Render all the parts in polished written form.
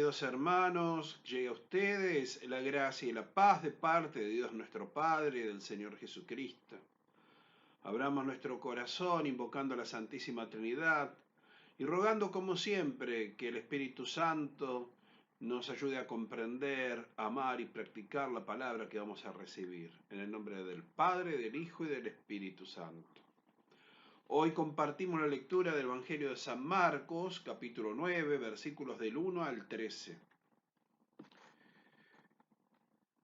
queridos hermanos, llegue a ustedes la gracia y la paz de parte de Dios nuestro Padre y del Señor Jesucristo. Abramos nuestro corazón invocando a la Santísima Trinidad y rogando como siempre que el Espíritu Santo nos ayude a comprender, amar y practicar la palabra que vamos a recibir. En el nombre del Padre, del Hijo y del Espíritu Santo. Hoy compartimos la lectura del Evangelio de San Marcos, capítulo 9, versículos del 1 al 13.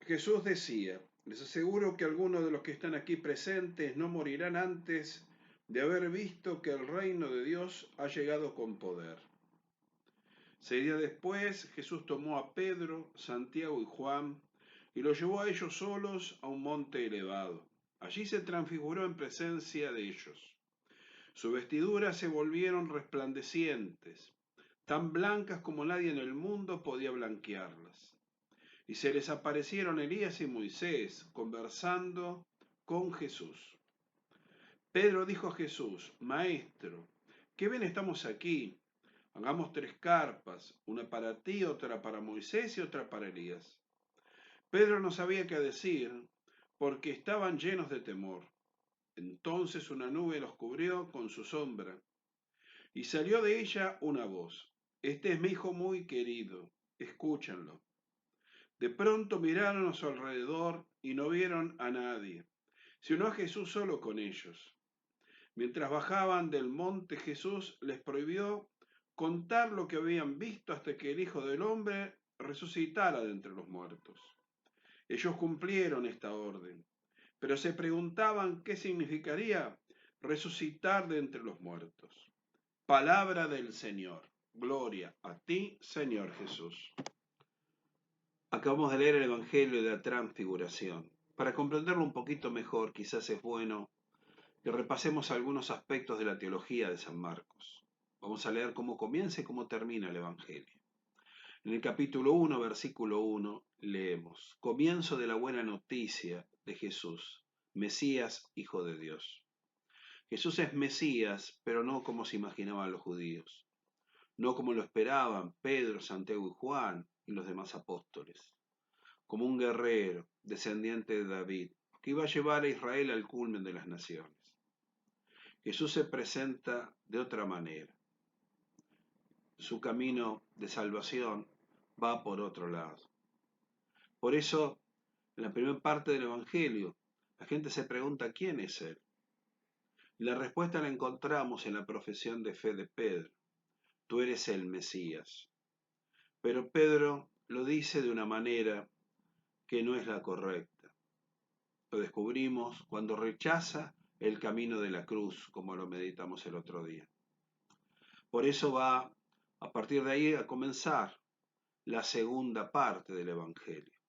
Jesús decía: les aseguro que algunos de los que están aquí presentes no morirán antes de haber visto que el reino de Dios ha llegado con poder. 6 días después, Jesús tomó a Pedro, Santiago y Juan y los llevó a ellos solos a un monte elevado. Allí se transfiguró en presencia de ellos. Sus vestiduras se volvieron resplandecientes, tan blancas como nadie en el mundo podía blanquearlas. Y se les aparecieron Elías y Moisés conversando con Jesús. Pedro dijo a Jesús: Maestro, qué bien estamos aquí. Hagamos 3 carpas, una para ti, otra para Moisés y otra para Elías. Pedro no sabía qué decir porque estaban llenos de temor. Entonces una nube los cubrió con su sombra y salió de ella una voz: Este es mi hijo muy querido, escúchanlo. De pronto miraron a su alrededor y no vieron a nadie, sino a Jesús solo con ellos. Mientras bajaban del monte, Jesús les prohibió contar lo que habían visto hasta que el Hijo del Hombre resucitara de entre los muertos. Ellos cumplieron esta orden, pero se preguntaban qué significaría resucitar de entre los muertos. Palabra del Señor. Gloria a ti, Señor Jesús. Acabamos de leer el Evangelio de la Transfiguración. Para comprenderlo un poquito mejor, quizás es bueno que repasemos algunos aspectos de la teología de San Marcos. Vamos a leer cómo comienza y cómo termina el Evangelio. En el capítulo 1, versículo 1, leemos: Comienzo de la buena noticia de Jesús, Mesías, Hijo de Dios. Jesús es Mesías, pero no como se imaginaban los judíos, no como lo esperaban Pedro, Santiago y Juan y los demás apóstoles, como un guerrero, descendiente de David, que iba a llevar a Israel al culmen de las naciones. Jesús se presenta de otra manera. Su camino de salvación va por otro lado. Por eso, en la primera parte del Evangelio, la gente se pregunta quién es Él. Y la respuesta la encontramos en la profesión de fe de Pedro: tú eres el Mesías. Pero Pedro lo dice de una manera que no es la correcta. Lo descubrimos cuando rechaza el camino de la cruz, como lo meditamos el otro día. Por eso va a partir de ahí a comenzar la segunda parte del Evangelio.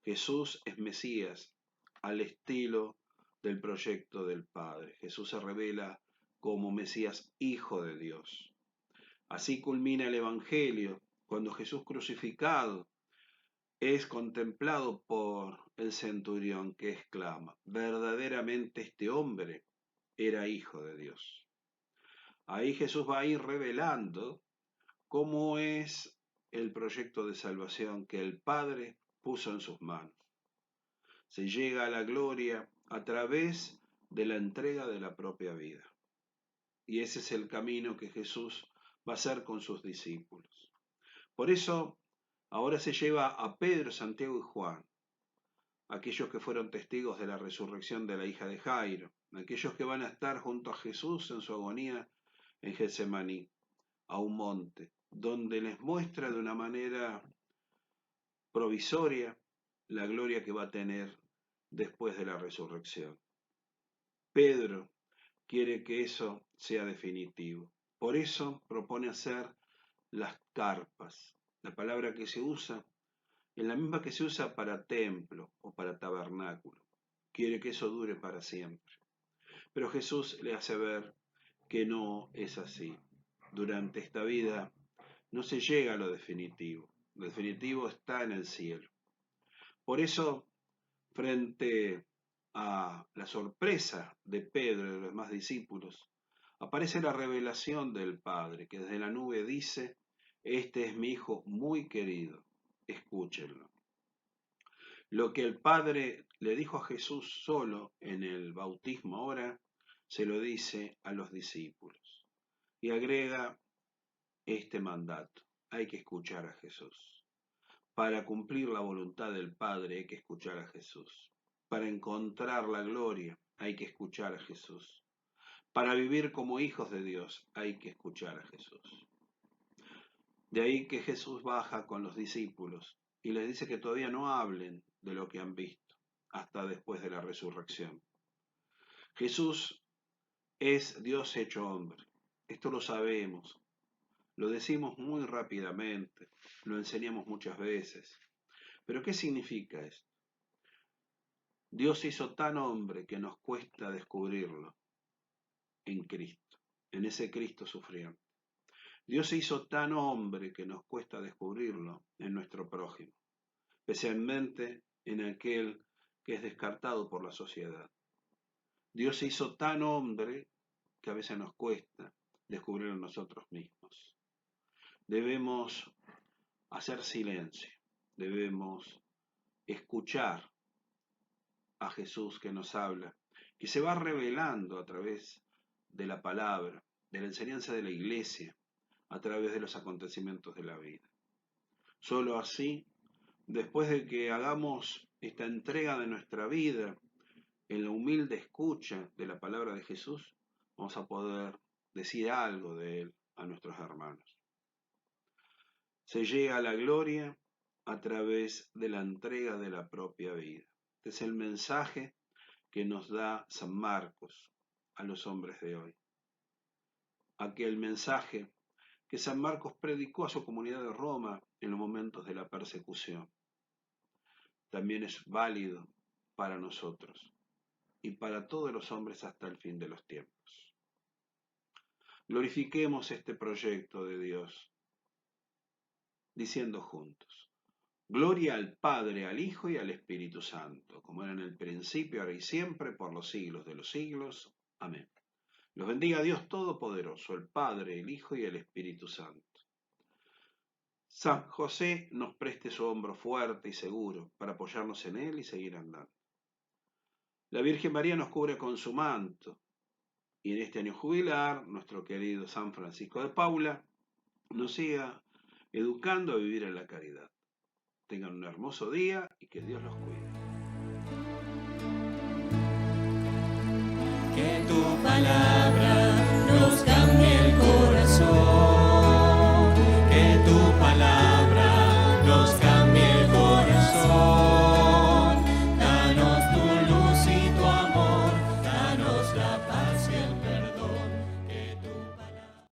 Jesús es Mesías al estilo del proyecto del Padre. Jesús se revela como Mesías, Hijo de Dios. Así culmina el Evangelio cuando Jesús crucificado es contemplado por el centurión, que exclama: verdaderamente este hombre era Hijo de Dios. Ahí Jesús va a ir revelando cómo es el proyecto de salvación que el Padre puso en sus manos. Se llega a la gloria a través de la entrega de la propia vida. Y ese es el camino que Jesús va a hacer con sus discípulos. Por eso, ahora se lleva a Pedro, Santiago y Juan, aquellos que fueron testigos de la resurrección de la hija de Jairo, aquellos que van a estar junto a Jesús en su agonía en Getsemaní, a un monte, donde les muestra de una manera provisoria la gloria que va a tener después de la resurrección. Pedro quiere que eso sea definitivo. Por eso propone hacer las carpas. La palabra que se usa es la misma que se usa para templo o para tabernáculo. Quiere que eso dure para siempre. Pero Jesús le hace ver que no es así. Durante esta vida no se llega a lo definitivo. Lo definitivo está en el cielo. Por eso, frente a la sorpresa de Pedro y de los demás discípulos, aparece la revelación del Padre, que desde la nube dice: Este es mi Hijo muy querido, escúchenlo. Lo que el Padre le dijo a Jesús solo en el bautismo ahora, se lo dice a los discípulos. Y agrega este mandato: hay que escuchar a Jesús. Para cumplir la voluntad del Padre hay que escuchar a Jesús. Para encontrar la gloria hay que escuchar a Jesús. Para vivir como hijos de Dios hay que escuchar a Jesús. De ahí que Jesús baja con los discípulos y les dice que todavía no hablen de lo que han visto hasta después de la resurrección. Jesús es Dios hecho hombre. Esto lo sabemos, lo decimos muy rápidamente, lo enseñamos muchas veces. Pero ¿qué significa esto? Dios se hizo tan hombre que nos cuesta descubrirlo en Cristo, en ese Cristo sufriente. Dios se hizo tan hombre que nos cuesta descubrirlo en nuestro prójimo, especialmente en aquel que es descartado por la sociedad. Dios se hizo tan hombre que a veces nos cuesta descubrirlo en nosotros mismos. Debemos hacer silencio, debemos escuchar a Jesús que nos habla, que se va revelando a través de la palabra, de la enseñanza de la iglesia, a través de los acontecimientos de la vida. Solo así, después de que hagamos esta entrega de nuestra vida en la humilde escucha de la palabra de Jesús, vamos a poder decir algo de Él a nuestros hermanos. Se llega a la gloria a través de la entrega de la propia vida. Este es el mensaje que nos da San Marcos a los hombres de hoy. Aquel mensaje que San Marcos predicó a su comunidad de Roma en los momentos de la persecución. También es válido para nosotros y para todos los hombres hasta el fin de los tiempos. Glorifiquemos este proyecto de Dios diciendo juntos: gloria al Padre, al Hijo y al Espíritu Santo, como era en el principio, ahora y siempre, por los siglos de los siglos. Amén. Los bendiga Dios Todopoderoso, el Padre, el Hijo y el Espíritu Santo. San José nos preste su hombro fuerte y seguro para apoyarnos en él y seguir andando. La Virgen María nos cubre con su manto. Y en este año jubilar, nuestro querido San Francisco de Paula nos siga educando a vivir en la caridad. Tengan un hermoso día y que Dios los cuide. Que tu palabra nos cambie el corazón.